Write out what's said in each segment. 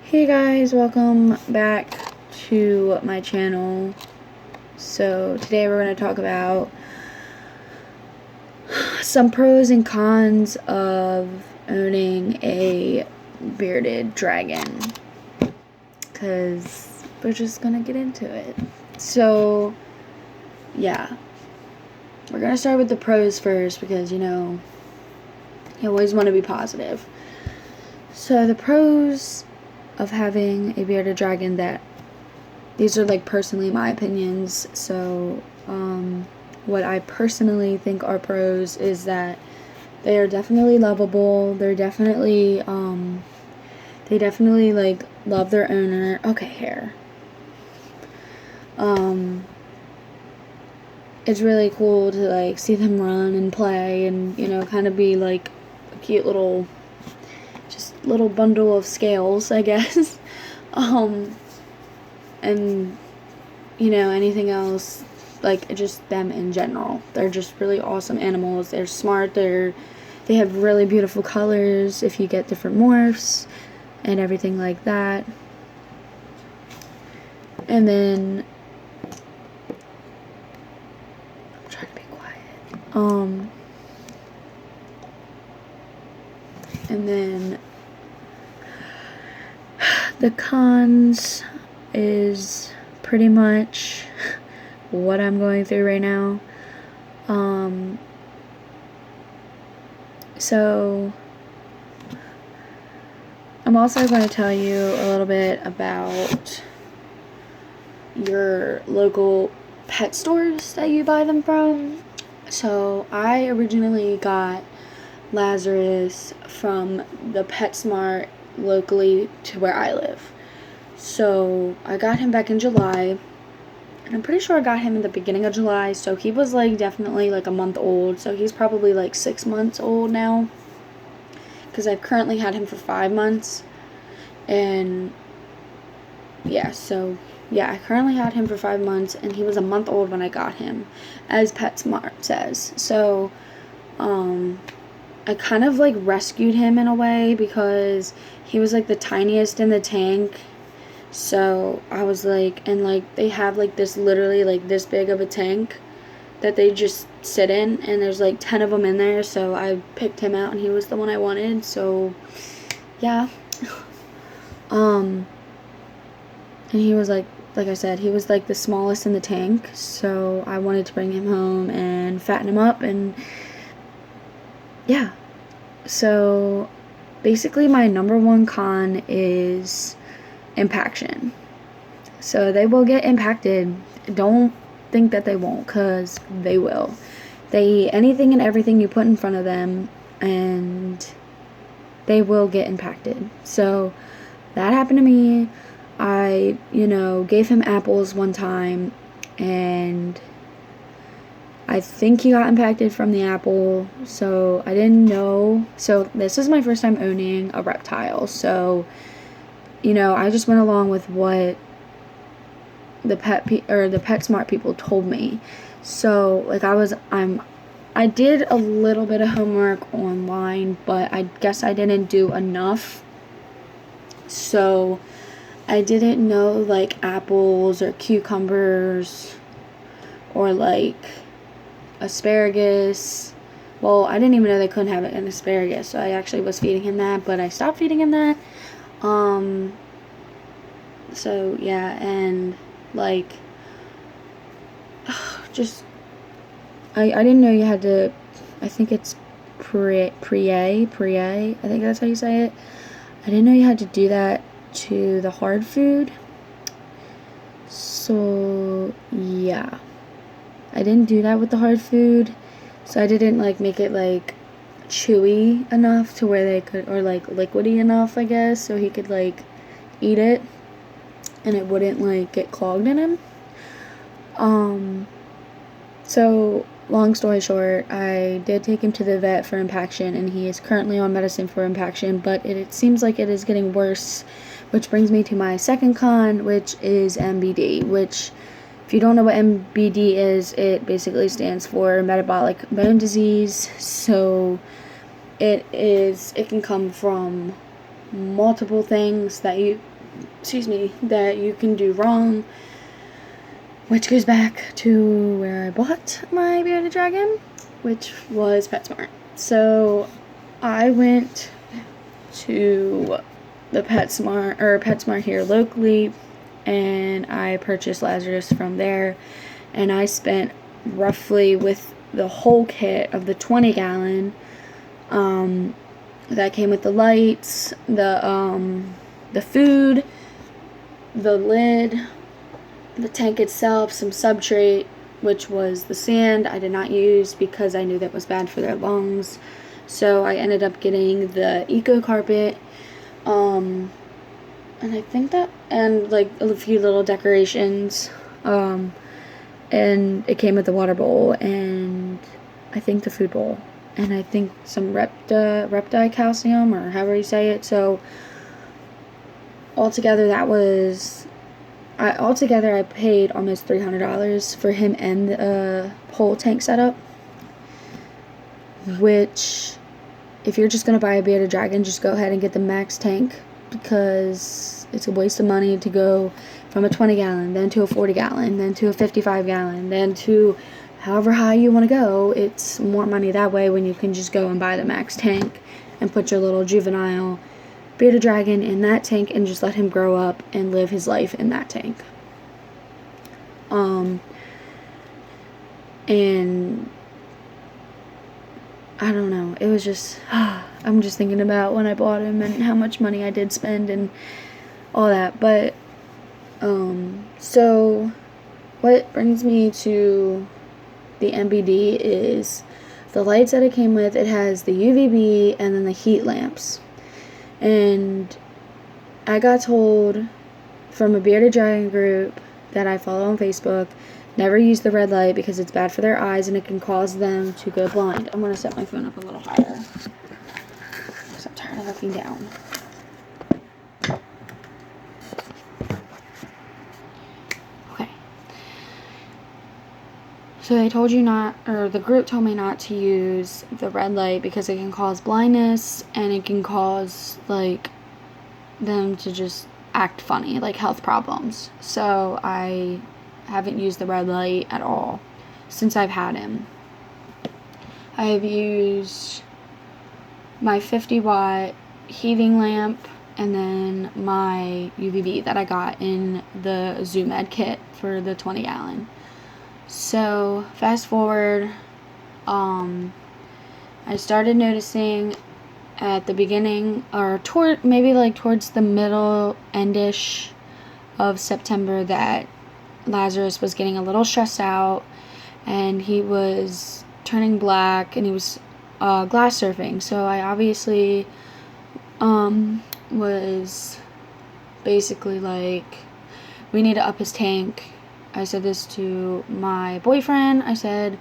Hey guys, welcome back to my channel. So today we're going to talk about some pros and cons of owning a bearded dragon, because we're just going to get into it. So yeah, we're going to start with the pros first, because you always want to be positive. So the pros of having a bearded dragon, that these are like personally my opinions. So what I personally think are pros is that they are definitely lovable. They definitely like love their owner. Okay, hair. It's really cool to like see them run and play and kind of be like a cute little bundle of scales, I guess. And anything else, like just them in general. They're just really awesome animals. They're smart. They have really beautiful colors if you get different morphs and everything like that. And then I'm trying to be quiet. And then the cons is pretty much what I'm going through right now. So I'm also going to tell you a little bit about your local pet stores that you buy them from. So I originally got Lazarus from the PetSmart locally to where I live. So I got him back in July, and I'm pretty sure I got him in the beginning of July, so he was like definitely like a month old. So he's probably like 6 months old now, because I've currently had him for 5 months. And yeah, so yeah, I currently had him for 5 months, and he was a month old when I got him, as PetSmart says. So I kind of like rescued him in a way, because he was like the tiniest in the tank. So I was like, and like they have like this literally like this big of a tank that they just sit in, and there's like 10 of them in there. So I picked him out, and he was the one I wanted. So yeah. And he was like I said, he was like the smallest in the tank. So I wanted to bring him home and fatten him up, and yeah. So basically my number one con is impaction. So they will get impacted. Don't think that they won't, because they will. They eat anything and everything you put in front of them, and they will get impacted. So that happened to me. I, gave him apples one time, and I think he got impacted from the apple. So I didn't know. So this is my first time owning a reptile. So, I just went along with what the PetSmart people told me. So like I did a little bit of homework online, but I guess I didn't do enough. So I didn't know like apples or cucumbers or like asparagus. Well, I didn't even know they couldn't have an asparagus, so I actually was feeding him that, but I stopped feeding him that. So yeah, and like just I didn't know you had to, I think it's Prie, I think that's how you say it. I didn't know you had to do that to the hard food. So yeah, I didn't do that with the hard food. So I didn't like make it like chewy enough to where they could, or like liquidy enough, I guess, so he could like eat it and it wouldn't like get clogged in him. So long story short, I did take him to the vet for impaction, and he is currently on medicine for impaction, but it seems like it is getting worse, which brings me to my second con, which is MBD, which, if you don't know what MBD is, it basically stands for metabolic bone disease. So it can come from multiple things that excuse me, that you can do wrong, which goes back to where I bought my bearded dragon, which was PetSmart. So I went to the PetSmart here locally, and I purchased Lazarus from there, and I spent roughly, with the whole kit of the 20-gallon, that came with the lights, the food, the lid, the tank itself, some substrate, which was the sand I did not use because I knew that was bad for their lungs. So I ended up getting the eco carpet, and I think that, and like a few little decorations, and it came with the water bowl, and I think the food bowl, and I think some Repti calcium, or however you say it. So altogether I paid almost $300 for him and the whole tank setup, which, if you're just going to buy a bearded dragon, just go ahead and get the max tank, because it's a waste of money to go from a 20-gallon, then to a 40-gallon, then to a 55-gallon, then to however high you want to go. It's more money that way when you can just go and buy the max tank and put your little juvenile bearded dragon in that tank and just let him grow up and live his life in that tank. And I don't know, it was just, I'm just thinking about when I bought him and how much money I did spend and all that. But so what brings me to the MBD is the lights that it came with. It has the UVB and then the heat lamps. And I got told from a bearded dragon group that I follow on Facebook, never use the red light because it's bad for their eyes and it can cause them to go blind. I'm going to set my phone up a little higher because I'm tired of looking down. Okay. So they told you not, or the group told me not to use the red light because it can cause blindness and it can cause, like, them to just act funny, like health problems. So I haven't used the red light at all since I've had him. I've used my 50-watt heating lamp and then my UVB that I got in the Zoo Med kit for the 20-gallon. So fast forward, I started noticing at the beginning, or towards the middle endish of September, that Lazarus was getting a little stressed out and he was turning black and he was glass surfing. So I obviously was basically like, we need to up his tank. I said this to my boyfriend. I said,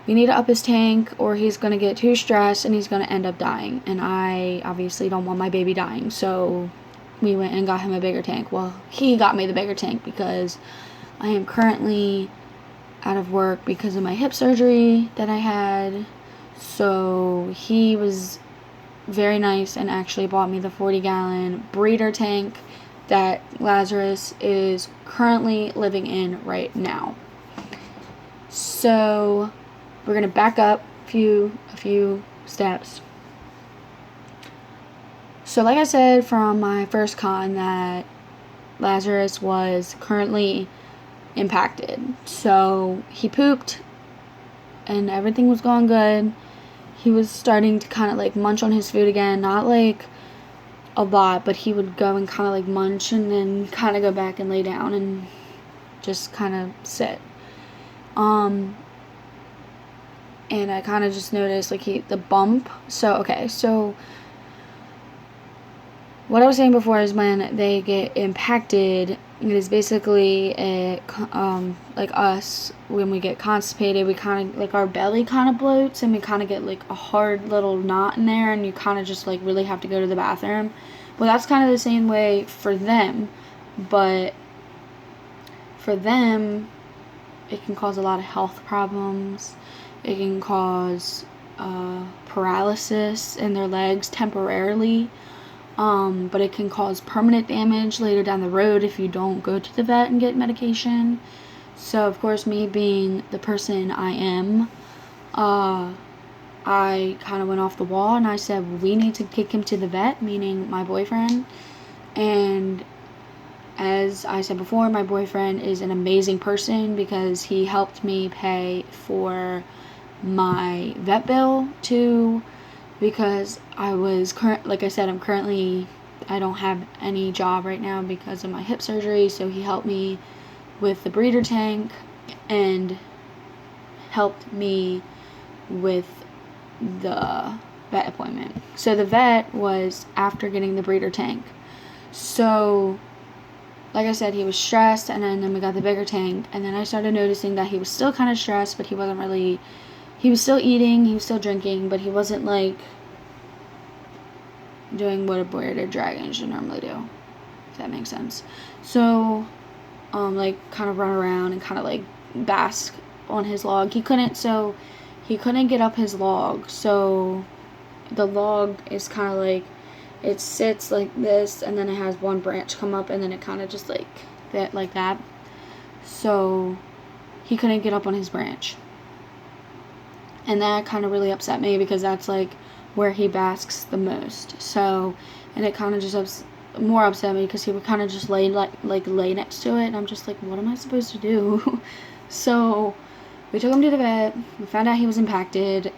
we need to up his tank or he's going to get too stressed and he's going to end up dying. And I obviously don't want my baby dying. So we went and got him a bigger tank. Well, he got me the bigger tank because I am currently out of work because of my hip surgery that I had. So he was very nice and actually bought me the 40-gallon breeder tank that Lazarus is currently living in right now. So we're going to back up a few steps. So like I said from my first con, that Lazarus was currently impacted. So he pooped and everything was going good. He was starting to kind of like munch on his food again, not like a lot, but he would go and kind of like munch and then kind of go back and lay down and just kind of sit. And I kind of just noticed like the bump. So what I was saying before is when they get impacted, it is basically like us, when we get constipated, we kind of, like, our belly kind of bloats and we kind of get like a hard little knot in there and you kind of just like really have to go to the bathroom. Well, that's kind of the same way for them, but for them it can cause a lot of health problems. It can cause paralysis in their legs temporarily. but it can cause permanent damage later down the road if you don't go to the vet and get medication. So, of course, me being the person I am, I kind of went off the wall and I said, we need to take him to the vet, meaning my boyfriend. And as I said before, my boyfriend is an amazing person because he helped me pay for my vet bill too, because like I said, I don't have any job right now because of my hip surgery, so he helped me with the breeder tank and helped me with the vet appointment. So the vet was after getting the breeder tank. So, like I said, he was stressed, and then we got the bigger tank, and then I started noticing that he was still kind of stressed, but he was still eating, he was still drinking, but he wasn't, like, doing what a bearded dragon should normally do, if that makes sense. So, like, kind of run around and kind of, like, bask on his log. He couldn't get up his log, so the log is kind of like, it sits like this, and then it has one branch come up, and then it kind of just like that. So he couldn't get up on his branch, and that kind of really upset me because that's like where he basks the most. So, and it kind of just more upset me because he would kind of just lay next to it, and I'm just like, what am I supposed to do? So we took him to the vet. We found out he was impacted,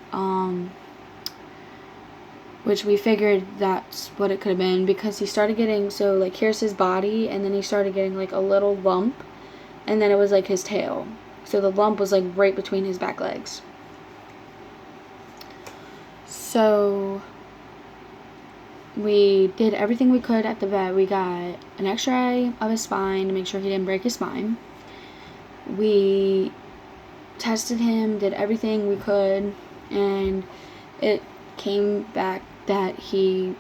which we figured that's what it could have been, because he started getting, so like here's his body, and then he started getting like a little lump, and then it was like his tail. So the lump was like right between his back legs. So we did everything we could at the vet. We got an x-ray of his spine to make sure he didn't break his spine. We tested him, did everything we could, and it came back that he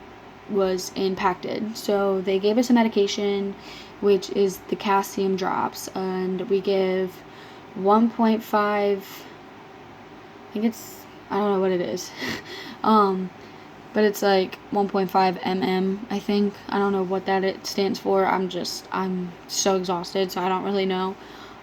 was impacted. So they gave us a medication, which is the calcium drops, and we give 1.5, I don't know what it is, but it's like 1.5 mm, I think. I don't know what that it stands for. I'm so exhausted, so I don't really know.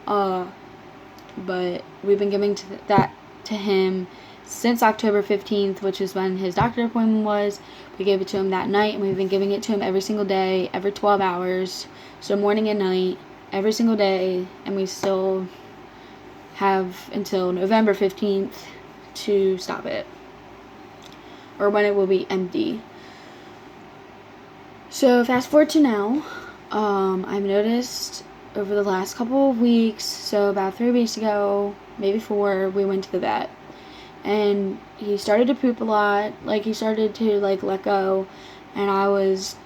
But we've been giving that to him since October 15th, which is when his doctor appointment was. We gave it to him that night, and we've been giving it to him every single day, every 12 hours, so morning and night, every single day, and we still have until November 15th to stop it, or when it will be empty. So fast forward to now, I've noticed over the last couple of weeks, so about 3 weeks ago, maybe 4, we went to the vet. And he started to poop a lot, like he started to like let go, and I was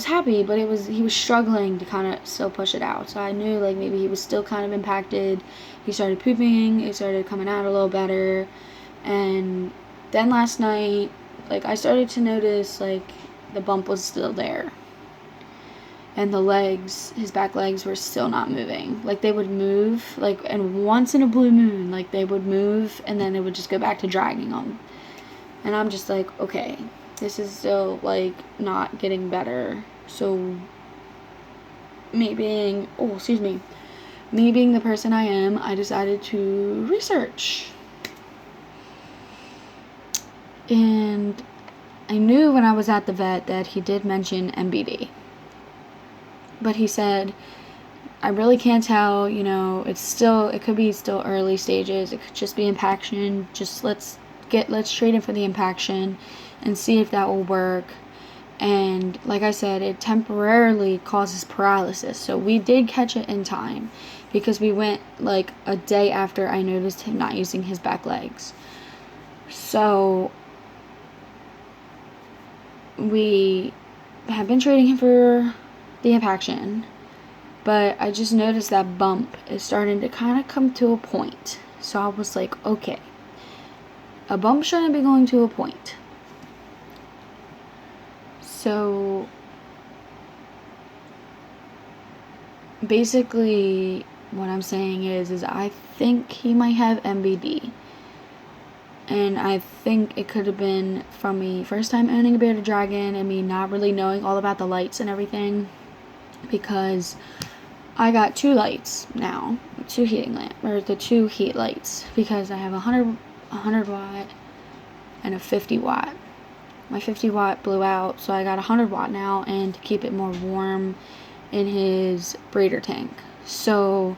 happy, but he was struggling to kind of still push it out. So I knew like maybe he was still kind of impacted. He started pooping, it started coming out a little better, and then last night, like I started to notice like the bump was still there. And the legs, his back legs, were still not moving. Like, they would move, like, and once in a blue moon, like, they would move, and then it would just go back to dragging them. And I'm just like, okay, this is still, like, not getting better. So, me being the person I am, I decided to research. And I knew when I was at the vet that he did mention MBD. But he said, I really can't tell, it could be still early stages. It could just be impaction. Just let's treat him for the impaction and see if that will work. And like I said, it temporarily causes paralysis. So we did catch it in time because we went like a day after I noticed him not using his back legs. So we have been treating him for the impaction, but I just noticed that bump is starting to kind of come to a point. So I was like, okay, a bump shouldn't be going to a point. So basically what I'm saying is I think he might have MBD. And I think it could have been from me first time owning a bearded dragon and me not really knowing all about the lights and everything, because I got 2 lights now, 2 heating lamp, or the 2 heat lights, because I have a 100 watt and a 50 watt. My 50 watt blew out, so I got a 100 watt now, and to keep it more warm in his breeder tank. So,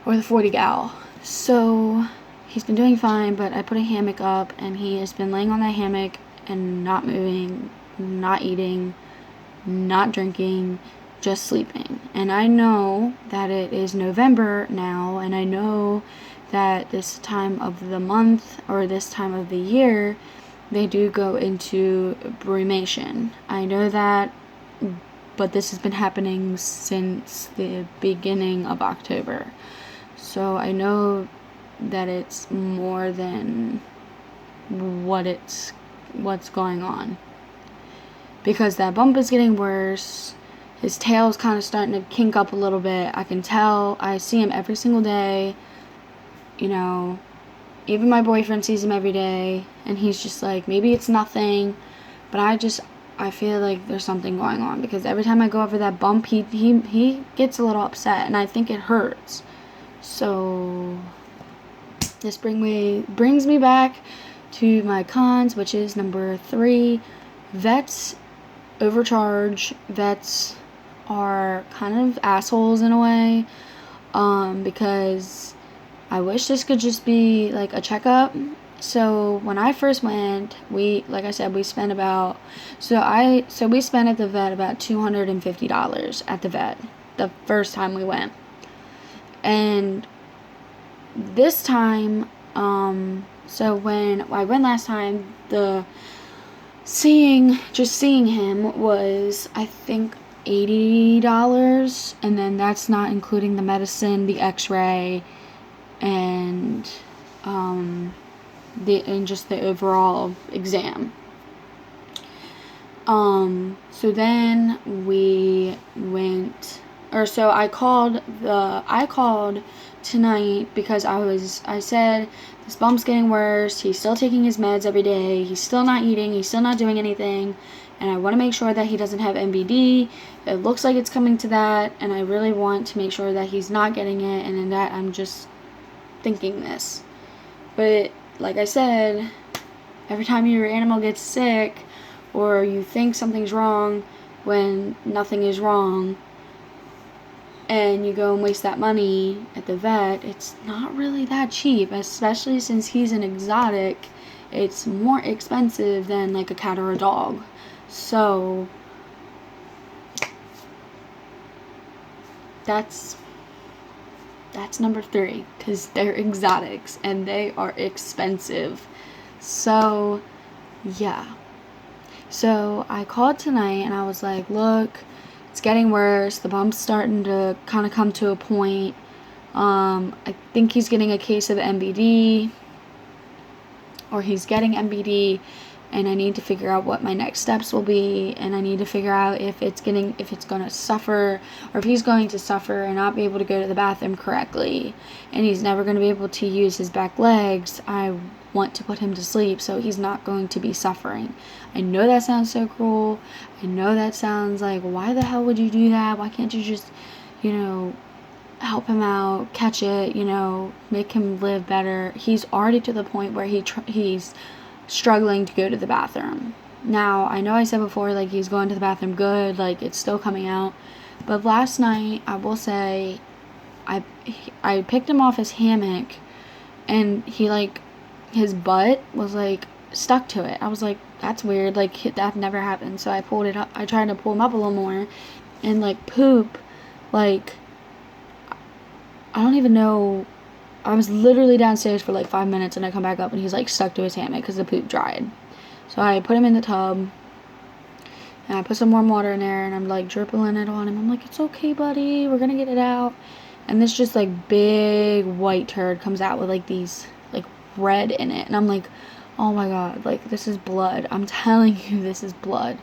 or the 40 gal. So, he's been doing fine, but I put a hammock up, and he has been laying on that hammock and not moving, not eating, not drinking, just sleeping. And I know that it is November now, and I know that this time of the month, or this time of the year, they do go into brumation. I know that, but this has been happening since the beginning of October. So I know that it's more than what's going on. Because that bump is getting worse. His tail's kind of starting to kink up a little bit. I can tell. I see him every single day. You know, even my boyfriend sees him every day, and he's just like, maybe it's nothing, but I feel like there's something going on, because every time I go over that bump, he gets a little upset, and I think it hurts. So this brings me back to my cons, which is number 3. Vets overcharge. Vets are kind of assholes in a way, because I wish this could just be like a checkup. So when I first went, like I said, we spent about, we spent at the vet about $250 at the vet the first time we went. And this time, so when I went last time, just seeing him was, I think, $80, and then that's not including the medicine, the x-ray, and just the overall exam. So then we went, I called tonight because I said, this bump's getting worse, he's still taking his meds every day, he's still not eating, he's still not doing anything, and I want to make sure that he doesn't have MBD. It looks like it's coming to that, and I really want to make sure that he's not getting it, and in that I'm just thinking this. But like I said, every time your animal gets sick, or you think something's wrong when nothing is wrong, and you go and waste that money at the vet, it's not really that cheap, especially since he's an exotic. It's more expensive than like a cat or a dog. So that's number 3, because they're exotics and they are expensive. So yeah, so I called tonight and I was like, look, it's getting worse, the bump's starting to kind of come to a point. I think he's getting a case of MBD, or he's getting MBD, and I need to figure out what my next steps will be, and I need to figure out if it's going to suffer, or if he's going to suffer and not be able to go to the bathroom correctly, and he's never going to be able to use his back legs. I want to put him to sleep so he's not going to be suffering. I know that sounds so cruel. I know that sounds like, why the hell would you do that? Why can't you just, help him out, catch it, make him live better? He's already to the point where he's struggling to go to the bathroom. Now, I know I said before, like, he's going to the bathroom good, like, it's still coming out. But last night, I will say, I picked him off his hammock, and his butt was, stuck to it. I was like, that's weird, that never happened. So I pulled it up, I tried to pull him up a little more, and, poop, I don't even know. I was literally downstairs for 5 minutes, and I come back up and he's stuck to his hammock because the poop dried. So I put him in the tub, and I put some warm water in there, and I'm dribbling it on him. I'm like, it's okay, buddy, we're gonna get it out. And this just big white turd comes out with these red in it, and I'm like, oh my god, this is blood. I'm telling you, this is blood.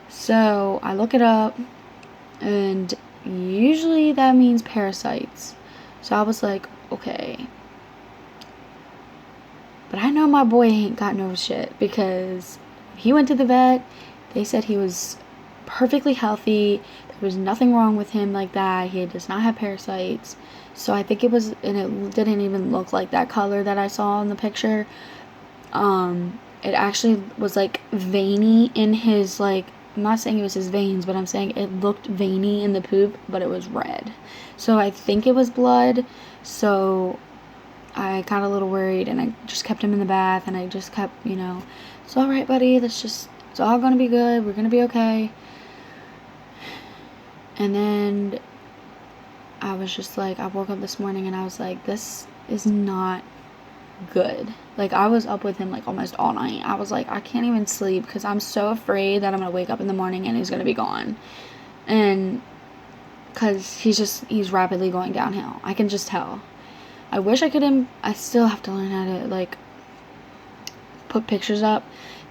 So I look it up, and usually that means parasites. So I was like, okay, But I know my boy ain't got no shit, because he went to the vet. They said he was perfectly healthy. There was nothing wrong with him like that. He does not have parasites. So I think it was, and it didn't even look like that color that I saw in the picture. It actually was like veiny in his, like, I'm not saying it was his veins, but I'm saying it looked veiny in the poop, but it was red. So I think it was blood. So I got a little worried, and I just kept him in the bath, and I just kept, it's all right, buddy. It's all gonna be good. We're gonna be okay. And then I was just like, I woke up this morning and I was like, this is not good. Like, I was up with him like almost all night. I was like, I can't even sleep because I'm so afraid that I'm gonna wake up in the morning and he's gonna be gone. And because he's rapidly going downhill. I can just tell. I wish I could, I still have to learn how to, like, put pictures up,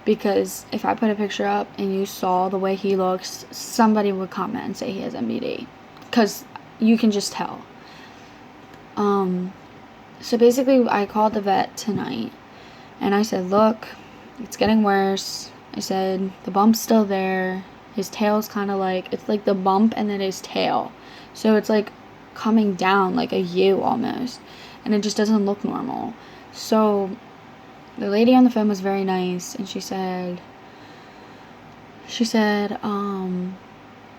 because if I put a picture up and you saw the way he looks, somebody would comment and say he has MBD, because you can just tell. So basically I called the vet tonight and I said, look, it's getting worse. I said, the bump's still there. His tail's kind of like, it's like the bump and then his tail. So it's like coming down like a U almost. And it just doesn't look normal. So the lady on the phone was very nice, and she said,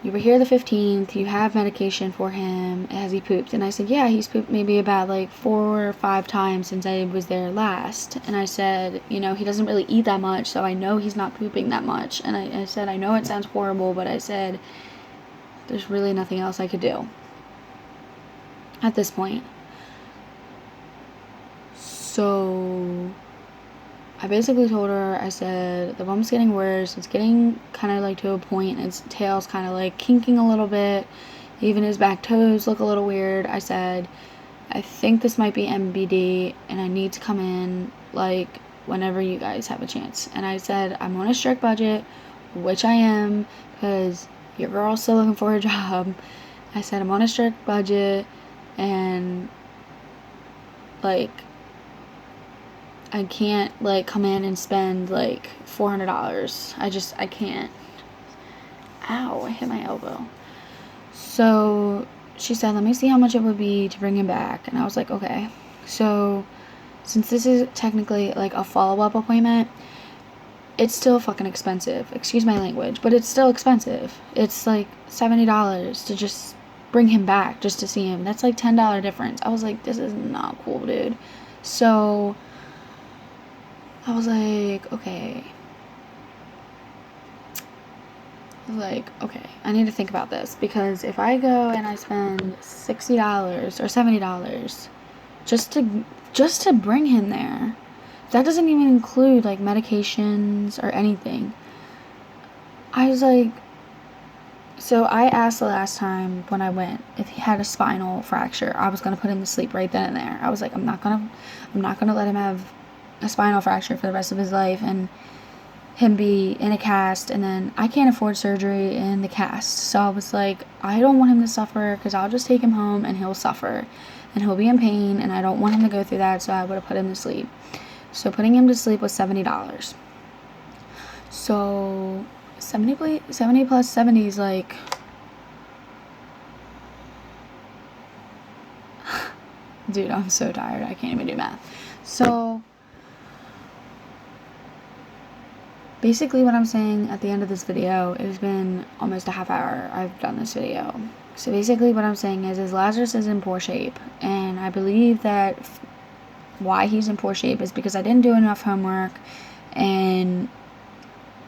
you were here the 15th, you have medication for him, has he pooped? And I said, yeah, he's pooped maybe about like 4 or 5 times since I was there last. And I said, he doesn't really eat that much, so I know he's not pooping that much. And I said, I know it sounds horrible, but I said, there's really nothing else I could do at this point. So I basically told her, I said, the bump's getting worse. It's getting kind of like to a point. Its tail's kind of like kinking a little bit. Even his back toes look a little weird. I said, I think this might be MBD and I need to come in like whenever you guys have a chance. And I said, I'm on a strict budget, which I am, because your girl's still looking for a job. I said, I'm on a strict budget, and like, I can't, like, come in and spend, like, $400. I can't. Ow, I hit my elbow. So she said, let me see how much it would be to bring him back. And I was like, okay. So since this is technically, like, a follow-up appointment, it's still fucking expensive. Excuse my language, but it's still expensive. It's, like, $70 to just bring him back just to see him. That's, like, $10 difference. I was like, this is not cool, dude. So I was like, okay. I need to think about this, because if I go and I spend $60 or $70 just to bring him there, that doesn't even include like medications or anything. I was like, so I asked the last time when I went if he had a spinal fracture. I was gonna put him to sleep right then and there. I was like, I'm not gonna let him have a spinal fracture for the rest of his life and him be in a cast, and then I can't afford surgery in the cast. So I was like, I don't want him to suffer, because I'll just take him home and he'll suffer and he'll be in pain, and I don't want him to go through that. So I would have put him to sleep. So putting him to sleep was $70. So 70 plus 70 is like, dude, I'm so tired, I can't even do math. So basically what I'm saying at the end of this video, it has been almost a half hour I've done this video. So basically what I'm saying is Lazarus is in poor shape, and I believe that why he's in poor shape is because I didn't do enough homework, and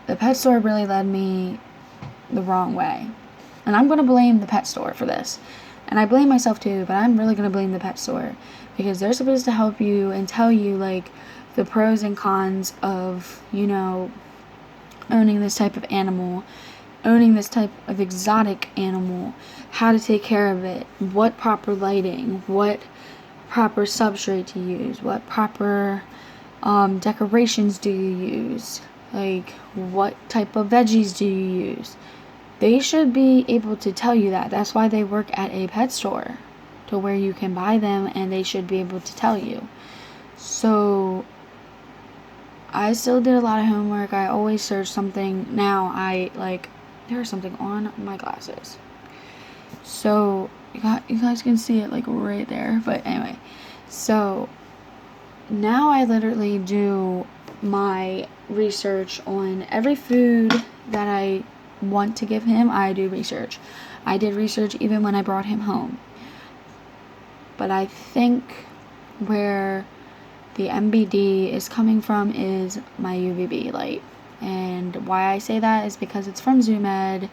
the pet store really led me the wrong way. And I'm going to blame the pet store for this. And I blame myself too, but I'm really going to blame the pet store, because they're supposed to help you and tell you like the pros and cons of, owning this type of animal, owning this type of exotic animal, how to take care of it, what proper lighting, what proper substrate to use, what proper decorations do you use, like what type of veggies do you use. They should be able to tell you that. That's why they work at a pet store, to where you can buy them, and they should be able to tell you. So I still did a lot of homework. I always search something. Now there's something on my glasses. So you guys can see it like right there. But anyway, so now I literally do my research on every food that I want to give him. I do research. I did research even when I brought him home. But I think where the MBD is coming from is my UVB light. And why I say that is because it's from Zoo Med.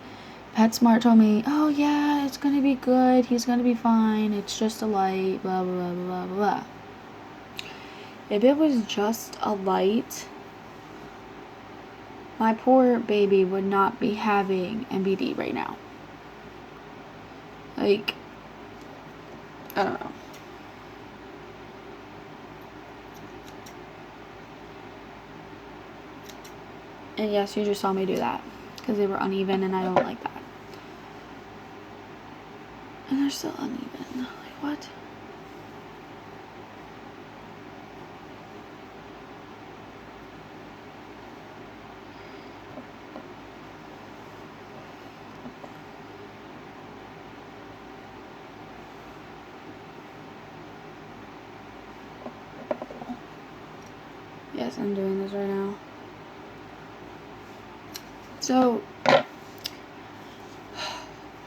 PetSmart told me, oh yeah, it's gonna be good, he's gonna be fine, it's just a light, blah blah blah blah blah. If it was just a light, my poor baby would not be having MBD right now. Like, I don't know. And yes, you just saw me do that because they were uneven and I don't like that. And they're still uneven. Like, what? Yes, I'm doing this right now. So,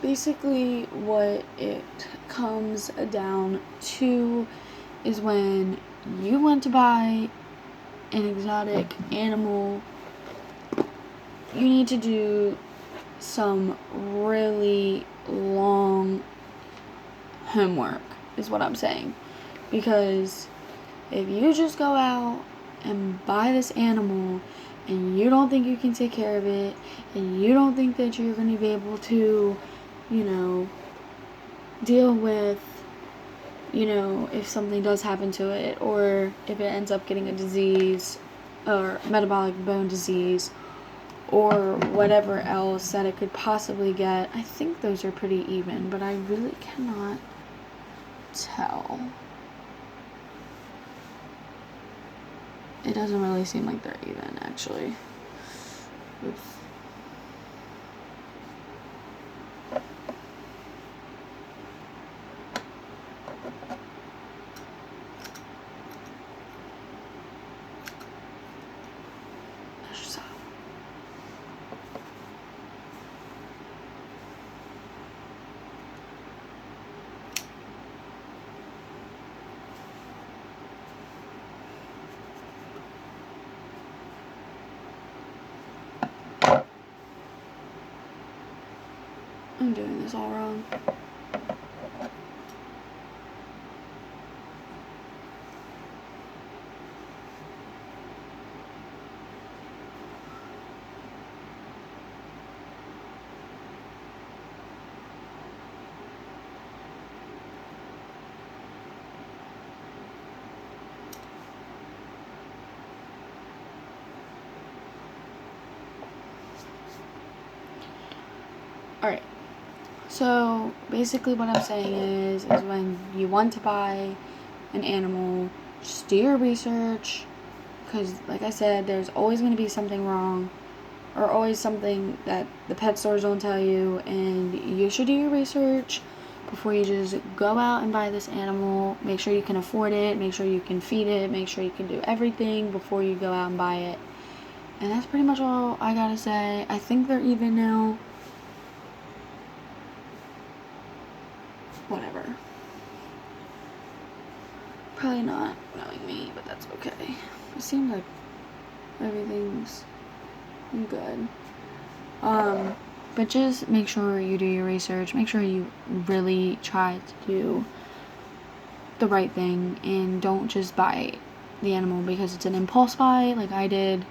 basically what it comes down to is when you want to buy an exotic animal, you need to do some really long homework, is what I'm saying. Because if you just go out and buy this animal and you don't think you can take care of it and you don't think that you're going to be able to, deal with, if something does happen to it, or if it ends up getting a disease or metabolic bone disease or whatever else that it could possibly get. I think those are pretty even, but I really cannot tell. It doesn't really seem like they're even, actually. Oops. I'm doing this all wrong. Alright. So, basically what I'm saying is when you want to buy an animal, just do your research, because, like I said, there's always going to be something wrong, or always something that the pet stores don't tell you, and you should do your research before you just go out and buy this animal. Make sure you can afford it, make sure you can feed it, make sure you can do everything before you go out and buy it. And that's pretty much all I gotta say. I think they're even now. Whatever. Probably not knowing me, but that's okay. It seems like everything's good. But just make sure you do your research. Make sure you really try to do the right thing and don't just buy the animal because it's an impulse buy like I did.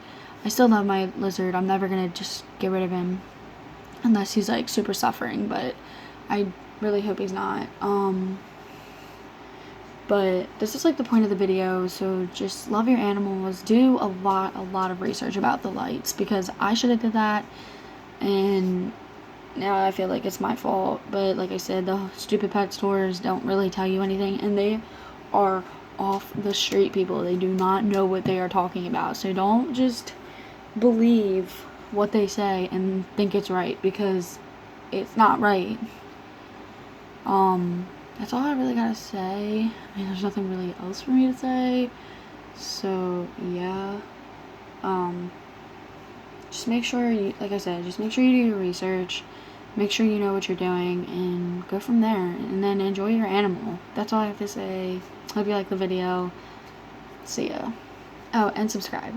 I still love my lizard. I'm never gonna just get rid of him unless he's like super suffering, but I really hope he's not. But this is like the point of the video, so just love your animals. Do a lot of research about the lights, because I should have did that, and now I feel like it's my fault. But like I said, the stupid pet stores don't really tell you anything, and they are off the street people. They do not know what they are talking about. So don't just believe what they say and think it's right, because it's not right. That's all I really gotta say. I mean, there's nothing really else for me to say. So yeah. Just make sure you, like I said, just make sure you do your research. Make sure you know what you're doing and go from there. And then enjoy your animal. That's all I have to say. Hope you like the video. See ya. Oh, and subscribe.